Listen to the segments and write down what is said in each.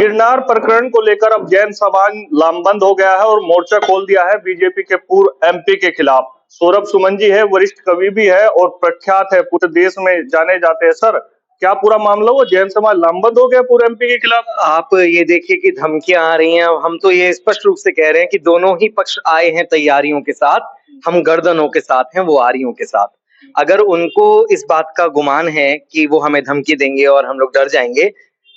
गिरनार प्रकरण को लेकर अब जैन समाज लामबंद हो गया है और मोर्चा खोल दिया है बीजेपी के पूर्व एमपी के खिलाफ। सौरभ सुमन जी है, वरिष्ठ कवि भी है और प्रख्यात है, पूरे देश में जाने जाते हैं। सर, क्या पूरा मामला वो जैन समाज लामबंद हो गया पूरे एमपी के खिलाफ? आप ये देखिए कि धमकियां आ रही हैं। हम तो ये स्पष्ट रूप से कह रहे हैं कि दोनों ही पक्ष आए हैं तैयारियों के साथ। हम गर्दनों के साथ हैं, वो आरियों के साथ। अगर उनको इस बात का गुमान है कि वो हमें धमकी देंगे और हम लोग डर जाएंगे,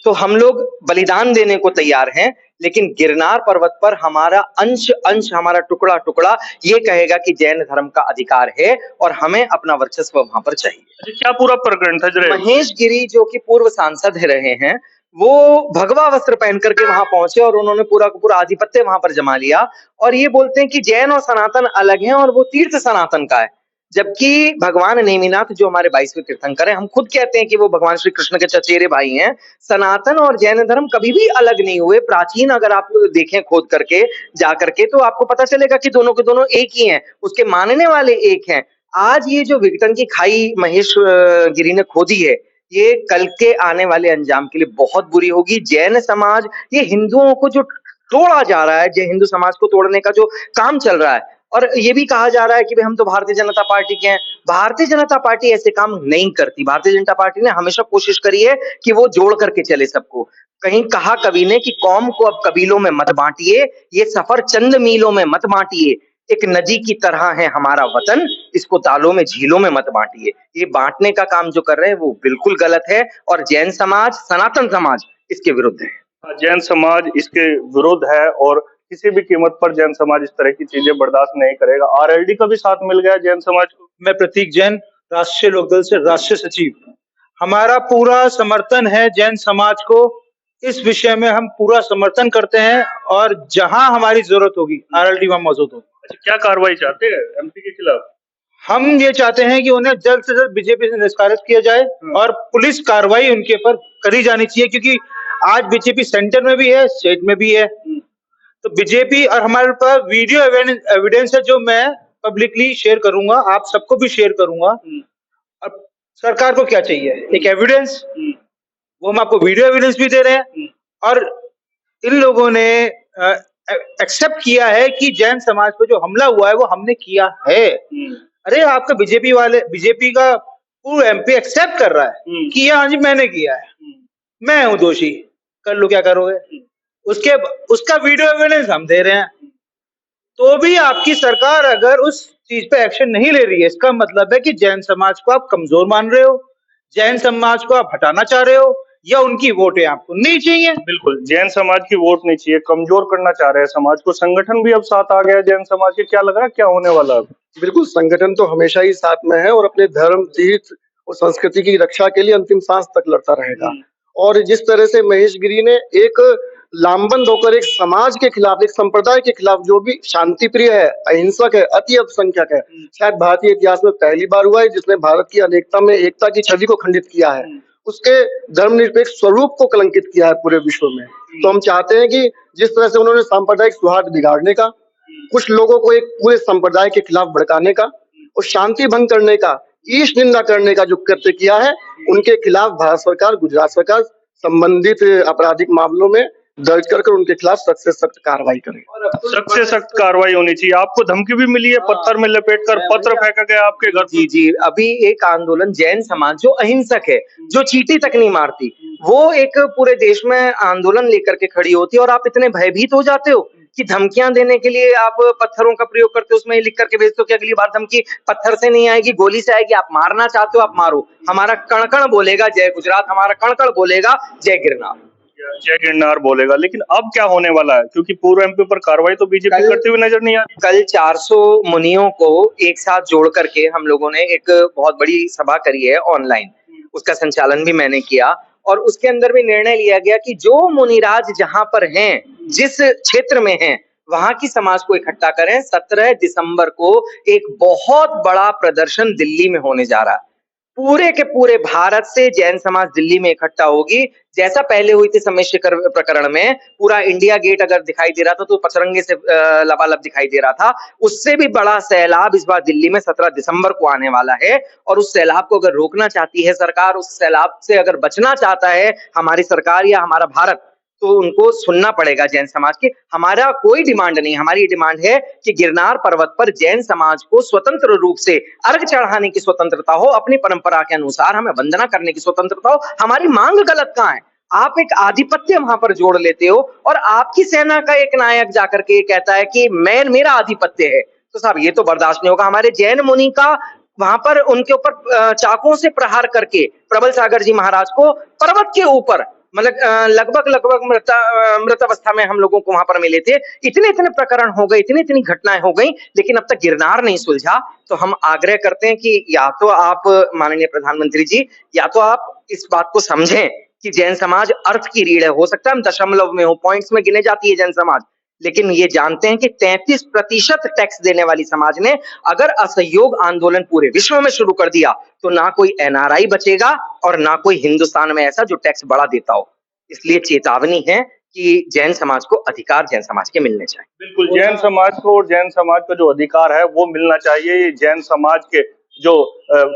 तो हम लोग बलिदान देने को तैयार हैं। लेकिन गिरनार पर्वत पर हमारा अंश अंश, हमारा टुकड़ा टुकड़ा ये कहेगा कि जैन धर्म का अधिकार है और हमें अपना वर्चस्व वहां पर चाहिए। क्या पूरा प्रकरण था? महेश गिरी जो कि पूर्व सांसद रहे हैं, वो भगवा वस्त्र पहन करके वहां पहुंचे और उन्होंने पूरा का पूरा आधिपत्य वहां पर जमा लिया और ये बोलते हैं कि जैन और सनातन अलग हैं और वो तीर्थ सनातन का है। जबकि भगवान नेमिनाथ जो हमारे 22वें तीर्थंकर हैं, हम खुद कहते हैं कि वो भगवान श्री कृष्ण के चचेरे भाई हैं। सनातन और जैन धर्म कभी भी अलग नहीं हुए। प्राचीन अगर आप देखें खोद करके जा करके, तो आपको पता चलेगा कि दोनों के दोनों एक ही हैं, उसके मानने वाले एक हैं। आज ये जो विघटन की खाई महेश गिरी ने खोदी है, ये कल के आने वाले अंजाम के लिए बहुत बुरी होगी। जैन समाज, ये हिंदुओं को जो तोड़ा जा रहा है, जो हिंदू समाज को तोड़ने का जो काम चल रहा है, और ये भी कहा जा रहा है कि भाई हम तो भारतीय जनता पार्टी के हैं। भारतीय जनता पार्टी ऐसे काम नहीं करती। भारतीय जनता पार्टी ने हमेशा कोशिश करी है कि वो जोड़ करके चले सबको। कहीं कहा कवि ने कि कौम को अब कबीलों में मत बांटिए, ये सफर चंद मीलों में मत बांटिए, एक नदी की तरह है हमारा वतन, इसको तालों में झीलों में मत बांटिए। ये बांटने का काम जो कर रहे हैं वो बिल्कुल गलत है और जैन समाज, सनातन समाज इसके विरुद्ध है। जैन समाज इसके विरुद्ध है और किसी भी कीमत पर जैन समाज इस तरह की चीजें बर्दाश्त नहीं करेगा। आरएलडी का भी साथ मिल गया जैन समाज को। मैं प्रतीक जैन, राष्ट्रीय लोकदल से राष्ट्रीय सचिव। हमारा पूरा समर्थन है जैन समाज को। इस विषय में हम पूरा समर्थन करते हैं और जहां हमारी जरूरत होगी आरएलडी वहां मौजूद होगी। अच्छा, क्या कार्रवाई चाहते हैं एमपी के खिलाफ? हम ये चाहते हैं कि उन्हें जल्द से जल्द बीजेपी से निष्कासित किया जाए और पुलिस कार्रवाई उनके पर करी जानी चाहिए, क्योंकि आज बीजेपी सेंटर में भी है, स्टेट में भी है। तो बीजेपी, और हमारे पास वीडियो एविडेंस है जो मैं पब्लिकली शेयर करूंगा, आप सबको भी शेयर करूंगा। अब सरकार को क्या चाहिए? एक एविडेंस, वो हम आपको वीडियो एविडेंस भी दे रहे हैं। और इन लोगों ने एक्सेप्ट किया है कि जैन समाज पर जो हमला हुआ है वो हमने किया है। अरे आपका बीजेपी का पूर्व एमपी एक्सेप्ट कर रहा है कि हाँ जी मैंने किया है, मैं हूं दोषी, कर लो क्या करोगे। उसका वीडियो एविडेंस हम दे रहे हैं। तो भी आपकी सरकार अगर उस चीज पे एक्शन नहीं ले रही है, इसका मतलब है कि जैन समाज को आप कमजोर मान रहे हो, जैन समाज को आप हटाना चाह रहे हो, या उनकी वोटें आपको नहीं चाहिए। बिल्कुल, जैन समाज की वोट नहीं चाहिए, कमजोर करना चाह रहे हैं समाज को। संगठन भी अब साथ आ गया जैन समाज के। क्या लग रहा है क्या होने वाला है? बिल्कुल, संगठन तो हमेशा ही साथ में है और अपने धर्म, तीर्थ और संस्कृति की रक्षा के लिए अंतिम सांस तक लड़ता रहेगा। और जिस तरह से महेश गिरी ने एक लामबंद होकर एक समाज के खिलाफ, एक संप्रदाय के खिलाफ, जो भी शांति प्रिय है, अहिंसक है, अति अल्पसंख्यक है, शायद भारतीय इतिहास में पहली बार हुआ है जिसने भारत की अनेकता में एकता की छवि को खंडित किया है, उसके धर्मनिरपेक्ष स्वरूप को कलंकित किया है पूरे विश्व में। तो हम चाहते हैं कि जिस तरह से उन्होंने सांप्रदायिक सौहार्द बिगाड़ने का, कुछ लोगों को एक पूरे संप्रदाय के खिलाफ भड़काने का और शांति भंग करने का, ईश निंदा करने का जो कृत्य किया है, उनके खिलाफ भारत सरकार, गुजरात सरकार संबंधित आपराधिक मामलों में दर्ज कर उनके खिलाफ सख्त से सख्त कार्रवाई करें। सख्त से सख्त कार्रवाई होनी चाहिए। आपको धमकी भी मिली है, पत्थर में लपेटकर पत्र फेंका गया आपके घर? जी, अभी एक आंदोलन, जैन समाज जो अहिंसक है, जो चींटी तक नहीं मारती, वो एक पूरे देश में आंदोलन लेकर के खड़ी होती है और आप इतने भयभीत हो जाते हो कि धमकियां देने के लिए आप पत्थरों का प्रयोग करते हो, उसमें लिख करके भेजते हो कि अगली बार धमकी पत्थर से नहीं आएगी, गोली से आएगी। आप मारना चाहते हो, आप मारो। हमारा कण-कण बोलेगा जय गुजरात, हमारा कण-कण बोलेगा जय गिरनार। जय गिरनार बोलेगा। लेकिन अब क्या होने वाला है, क्योंकि पूर्व एमपी पर कार्रवाई तो बीजेपी करते हुए नजर नहीं आ रही। कल 400 मुनियों को एक साथ जोड़ करके हम लोगों ने एक बहुत बड़ी सभा करी है ऑनलाइन, उसका संचालन भी मैंने किया और उसके अंदर भी निर्णय लिया गया कि जो मुनिराज जहां पर हैं, जिस क्षेत्र में हैं, वहां की समाज को इकट्ठा करें। 17 दिसंबर को एक बहुत बड़ा प्रदर्शन दिल्ली में होने जा रहा है। पूरे के पूरे भारत से जैन समाज दिल्ली में इकट्ठा होगी। जैसा पहले हुई थी समयशेखर प्रकरण में, पूरा इंडिया गेट अगर दिखाई दे रहा था तो पचरंगे से लबालब दिखाई दे रहा था, उससे भी बड़ा सैलाब इस बार दिल्ली में 17 दिसंबर को आने वाला है। और उस सैलाब को अगर रोकना चाहती है सरकार, उस सैलाब से अगर बचना चाहता है हमारी सरकार या हमारा भारत, तो उनको सुनना पड़ेगा जैन समाज के। हमारा कोई डिमांड नहीं, हमारी डिमांड है कि गिरनार पर्वत पर जैन समाज को स्वतंत्र रूप से अर्घ चढ़ाने की स्वतंत्रता हो, अपनी परंपरा के अनुसार हमें वंदना करने की स्वतंत्रता हो। हमारी मांग गलत कहाँ है? आप एक आधिपत्य वहां पर जोड़ लेते हो और आपकी सेना का एक नायक जाकर के कहता है कि मेरा आधिपत्य है, तो साहब ये तो बर्दाश्त नहीं होगा। हमारे जैन मुनि का वहां पर उनके ऊपर चाकुओं से प्रहार करके प्रबल सागर जी महाराज को पर्वत के ऊपर मतलब लगभग मृत अवस्था में हम लोगों को वहां पर मिले थे। इतने इतने प्रकरण हो गए, इतनी घटनाएं हो गई, लेकिन अब तक गिरनार नहीं सुलझा। तो हम आग्रह करते हैं कि या तो आप माननीय प्रधानमंत्री जी, या तो आप इस बात को समझें कि जैन समाज अर्थ की रीढ़ है। हो सकता है हम दशमलव में हो, पॉइंट्स में गिने जाती है जैन समाज, लेकिन ये जानते हैं कि 33% टैक्स देने वाली समाज ने अगर असहयोग आंदोलन पूरे विश्व में शुरू कर दिया तो ना कोई एनआरआई बचेगा और ना कोई हिंदुस्तान में ऐसा जो टैक्स बढ़ा देता हो। इसलिए चेतावनी है कि जैन समाज को अधिकार जैन समाज के मिलने चाहिए। बिल्कुल, जैन समाज को और जैन समाज का जो अधिकार है वो मिलना चाहिए। ये जैन समाज के जो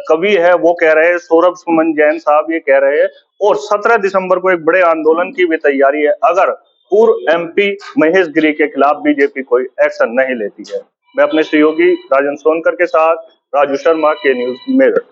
कवि है वो कह रहे हैं, सौरभ सुमन जैन साहब ये कह रहे हैं। और 17 दिसंबर को एक बड़े आंदोलन की भी तैयारी है अगर पूर्व एमपी महेश गिरी के खिलाफ बीजेपी कोई एक्शन नहीं लेती है। मैं अपने सहयोगी राजन सोनकर के साथ राजू शर्मा, के न्यूज मेरठ।